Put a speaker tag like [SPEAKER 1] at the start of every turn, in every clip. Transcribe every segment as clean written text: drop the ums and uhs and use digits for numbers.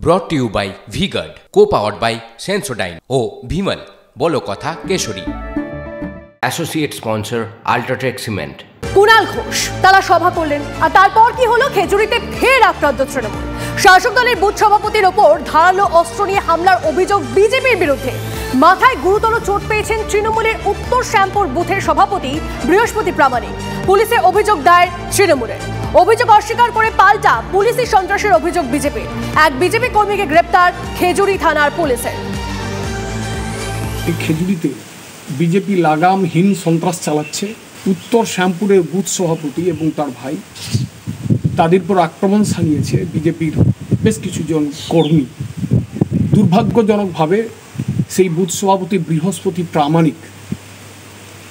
[SPEAKER 1] ব্রট to you by V Guard, co powered by Sensodyne ও ভিমল বলো কথা কেশরী। Associate sponsor UltraTech Cement.
[SPEAKER 2] Kunal Ghosh তারা সভা করলেন, আর তারপর কি হলো? খেজুরিতে ফের আক্রান্ত তৃণমূল। শাসক দলের বুথ সভাপতির ওপর ধারালো অস্ত্র নিয়ে হামলার অভিযোগ বিজেপির বিরুদ্ধে। মাথায় গুরুতর চোট পেয়েছেন তৃণমূলের উত্তর শ্যামপুর বুথের সভাপতি বৃহস্পতি প্রামাণিক। পুলিশে অভিযোগ দায়ের তৃণমূলের। অভিযোগ অস্বীকার করে পাল্টা পুলিশি সন্ত্রাসের অভিযোগ বিজেপির। এক বিজেপি কর্মীকে গ্রেপ্তার খেজুরি থানার পুলিশের।
[SPEAKER 3] খেজুরিতে বিজেপি লাগামহীন সন্ত্রাস চালাচ্ছে। উত্তর শ্যামপুরের বুথ সভাপতি এবং তার ভাই, তাদের উপর আক্রমণ চালিয়েছে বিজেপির বেশ কিছুজন কর্মী। দুর্ভাগ্যজনকভাবে সেই বুথ সভাপতি বৃহস্পতি প্রামাণিক,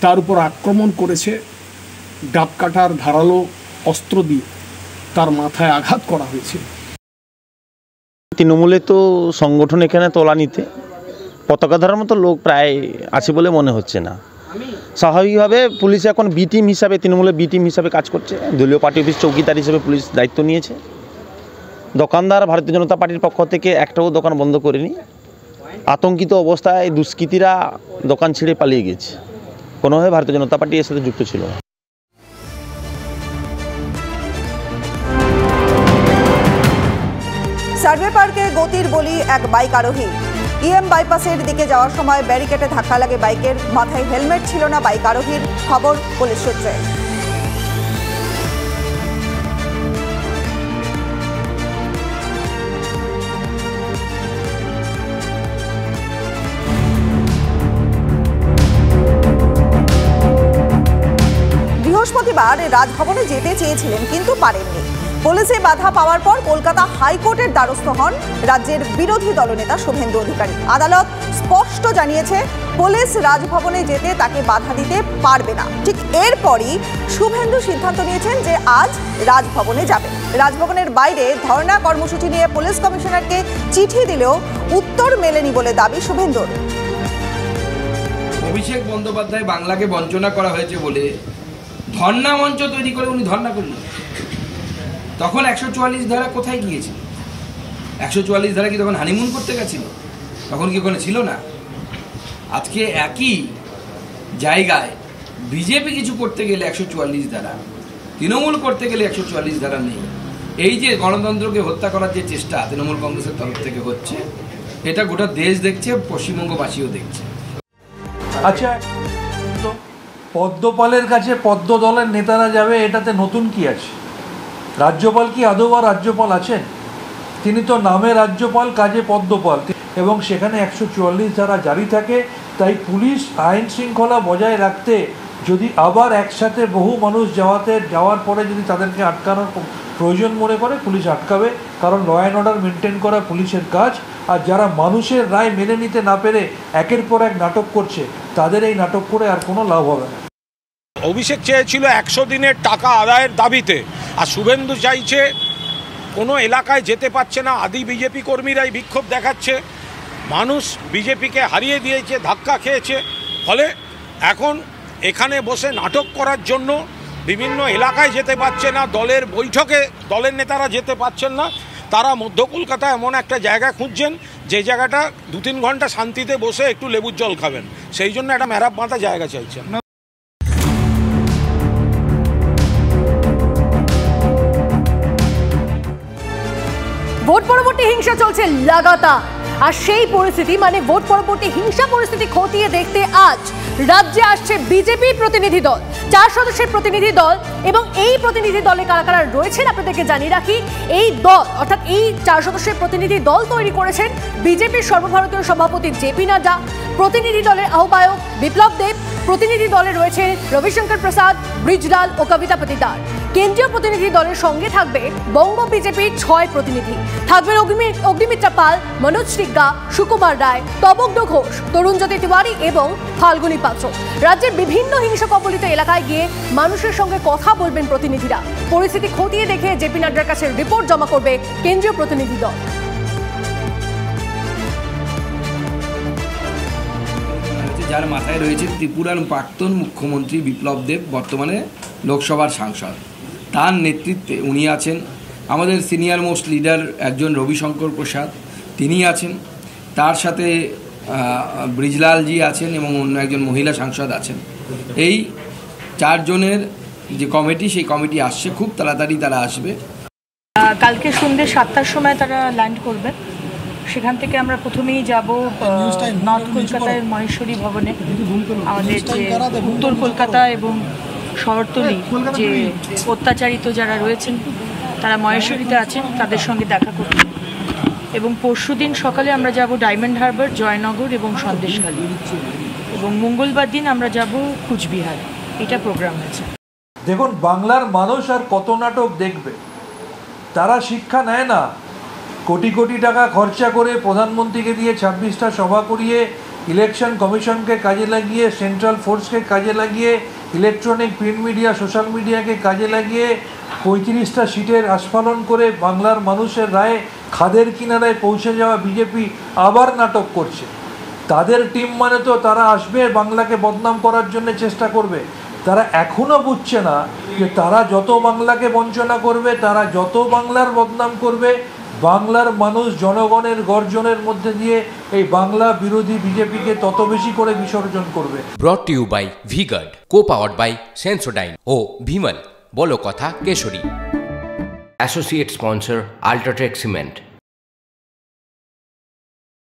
[SPEAKER 3] তার উপর আক্রমণ করেছে ডাব কাটার ধারালো অস্ত্র দিয়ে, তার মাথায় আঘাত করা হয়েছে।
[SPEAKER 4] তৃণমূলে তো সংগঠন এখানে তলানিতে পতাকা ধরার মতো লোক প্রায় আছে বলে মনে হচ্ছে না। স্বাভাবিকভাবে পুলিশ এখন বি টিম হিসাবে, তৃণমূলের বি টিম হিসাবে কাজ করছে। দলীয় পার্টি অফিস চৌকিদার হিসেবে পুলিশ দায়িত্ব নিয়েছে। দোকানদার ভারতীয় জনতা পার্টির পক্ষ থেকে একটাও দোকান বন্ধ করেনি। আতঙ্কিত অবস্থায় দুষ্কৃতীরা দোকান ছেড়ে পালিয়ে গেছে। কোনোভাবে ভারতীয় জনতা পার্টি এর সাথে যুক্ত ছিল না।
[SPEAKER 5] সার্ভে পার্কে গতির বলি এক বাইক আরোহী। ইএম বাইপাসের দিকে যাওয়ার সময় ব্যারিকেডে ধাক্কা লাগে বাইকের। মাথায় হেলমেট ছিল না বাইক আরোহীর, খবর পুলিশ সূত্রে। বৃহস্পতিবার রাজভবনে যেতে চেয়েছিলেন কিন্তু পারেননি। পুলিশে বাধা পাওয়ার পর কলকাতা হাইকোর্টের দ্বারস্থ হন রাজ্যের বিরোধী দলনেতা শুভেন্দু অধিকারী। আদালত স্পষ্ট জানিয়েছে পুলিশ রাজভবনে যেতে তাকে বাধা দিতে পারবে না। ঠিক এরপরই শুভেন্দু সিদ্ধান্ত নিয়েছেন যে আজ রাজভবনে যাবেন। রাজভবনের বাইরে ধর্ণা কর্মসূচি নিয়ে পুলিশ কমিশনারকে চিঠি দিলেও উত্তর মেলেনি বলে দাবি শুভেন্দুর।
[SPEAKER 6] অভিষেক বন্দ্যোপাধ্যায় বাংলাকে বঞ্চনা করা হয়েছে বলে ধর্ণা মঞ্চ তৈরি করে উনি ধর্ণা করলেন। তখন 144 ধারা কোথায় গিয়েছিল? 144 ধারা কি তখন হানিমুন করতে গেছিল? তখন কি ওখানে ছিল না? আজকে একই জায়গায় বিজেপি কিছু করতে গেলে 144 ধারা, তৃণমূল করতে গেলে 144 ধারা নেই। এই যে গণতন্ত্রকে হত্যা করার যে চেষ্টা তৃণমূল কংগ্রেসের তরফ থেকে হচ্ছে, এটা গোটা দেশ দেখছে, পশ্চিমবঙ্গবাসীও দেখছে।
[SPEAKER 7] আচ্ছা, পদ্মপালের কাছে পদ্ম দলের নেতারা যাবে, এটাতে নতুন কি আছে? রাজ্যপাল কি আদৌ আর রাজ্যপাল আছেন? তিনি তো নামে রাজ্যপাল, কাজে পদ্মপাল। এবং সেখানে 144 ধারা জারি থাকে। তাই পুলিশ আইন শৃঙ্খলা বজায় রাখতে যদি আবার একসাথে বহু মানুষ যাওয়ার পরে যদি তাদেরকে আটকানোর প্রয়োজন মনে করে, পুলিশ আটকাবে। কারণ ল অ্যান্ড অর্ডার মেনটেন করা পুলিশের কাজ। আর যারা মানুষের রায় মেনে নিতে না পেরে একের পর এক নাটক করছে, তাদের এই নাটক করে আর কোনো লাভ হবে না।
[SPEAKER 8] অভিষেক চেয়েছিল 100 দিনের টাকা আদায়ের দাবিতে, আর শুভেন্দু চাইছে কোনো এলাকায় যেতে পারছে না। আদি বিজেপি কর্মীরাই বিক্ষোভ দেখাচ্ছে। মানুষ বিজেপিকে হারিয়ে দিয়েছে, ধাক্কা খেয়েছে। ফলে এখন এখানে বসে নাটক করার জন্য বিভিন্ন এলাকায় যেতে পারছে না, দলের বৈঠকে দলের নেতারা যেতে পারছেন না। তারা মধ্য কলকাতায় এমন একটা জায়গা খুঁজছেন যে জায়গাটা 2-3 ঘন্টা শান্তিতে বসে একটু লেবুর জল খাবেন। সেই জন্য একটা মেরাব বাঁধা জায়গা চাইছেন।
[SPEAKER 2] ভোট পরবর্তী হিংসা চলছে লাগাতার। আর সেই পরিস্থিতি মানে ভোট পরবর্তী হিংসা পরিস্থিতি খতিয়ে দেখতে আজ রাজ্যে আসছে বিজেপি প্রতিনিধি দল। 4 সদস্যের প্রতিনিধি দল। এবং এই প্রতিনিধি দলে কারা কারা রয়েছেন আপনাদেরকে জানিয়ে রাখি। এই দল অর্থাৎ এই 4 সদস্যের প্রতিনিধি দল তৈরি করেছেন বিজেপির সর্বভারতীয় সভাপতি জেপি নাড্ডা, প্রতিনিধি দলের আহ্বায়ক বিপ্লব দেব, প্রতিনিধি দলে রয়েছে রবিশঙ্কর প্রসাদ, ব্রিজলাল ও কবিতা পাতিদার। কেন্দ্রীয় প্রতিনিধি দলের সঙ্গে থাকবে বঙ্গ বিজেপির 6 প্রতিনিধি। থাকবেন অগ্নিমিত্রা পাল, মনোজ টিগ্গা, সুকুমার রায়, তবগ্ধ ঘোষ, তরুণজ্যোতি তিওয়ারি এবং ফাল্গুনী পাত্র। রাজ্যের বিভিন্ন হিংসা কবলিত এলাকায় গিয়ে মানুষের সঙ্গে কথা বলবেন প্রতিনিধিরা। পরিস্থিতি খতিয়ে দেখে জেপি নাড্ডার কাছে রিপোর্ট জমা করবে কেন্দ্রীয় প্রতিনিধি দল।
[SPEAKER 6] যার মাথায় রয়েছে ত্রিপুরার প্রাক্তন মুখ্যমন্ত্রী বিপ্লব দেব, বর্তমানে লোকসভার সাংসদ। তার নেতৃত্বে উনি আছেন, আমাদের সিনিয়র মোস্ট লিডার একজন রবিশঙ্কর প্রসাদ, তিনি আছেন, তার সাথে ব্রিজলালজি আছেন এবং অন্য একজন মহিলা সাংসদ আছেন। এই 4 জনের যে কমিটি, সেই কমিটি আসছে, খুব তাড়াতাড়ি তারা আসবে।
[SPEAKER 9] কালকে সন্ধ্যে 7টার সময় তারা ল্যান্ড করবেন। সেখান থেকে আমরা প্রথমেই যাব নর্থ কলকাতার মহেশ্বরী ভবনে, আমাদের যে উত্তর কলকাতা এবং শহরতলি যে অত্যাচারিত যারা রয়েছেন তারা মহেশ্বরীতে আছেন, তাদের সঙ্গে দেখা করতে। এবং পরশুদিন সকালে আমরা যাব ডায়মন্ড হারবার, জয়নগর এবং সন্দেশখালী, এবং মঙ্গলবার দিন আমরা যাব কুচবিহার। এটা প্রোগ্রাম আছে।
[SPEAKER 7] দেখুন, বাংলার মানুষ আর কত নাটক দেখবে? তারা শিক্ষা নেয় না। কোটি কোটি টাকা খরচা করে প্রধানমন্ত্রীকে দিয়ে 26টা সভা করিয়ে, ইলেকশন কমিশনকে কাজে লাগিয়ে, সেন্ট্রাল ফোর্সকে কাজে লাগিয়ে, ইলেকট্রনিক প্রিন্ট মিডিয়া, সোশ্যাল মিডিয়াকে কাজে লাগিয়ে 35টা সিটের আস্ফালন করে বাংলার মানুষের রায়ে খাদের কিনারায় পৌঁছে যাওয়া বিজেপি আবার নাটক করছে। তাদের টিম মানে তো তারা আসবে বাংলাকে বদনাম করার জন্য চেষ্টা করবে। তারা এখনও বুঝছে না যে তারা যত বাংলাকে বঞ্চনা করবে, তারা যত বাংলার বদনাম করবে, বাংলার মানুষ জনগণের গর্জনের মধ্যে দিয়ে এই বাংলা বিরোধী বিজেপিকে তত বেশি করে বিসর্জন করবে।
[SPEAKER 1] Brought to you by V Guard, co powered by Sensodyne ও ভিমল, বলো কথা কেশরী। Associate sponsor UltraTech cement.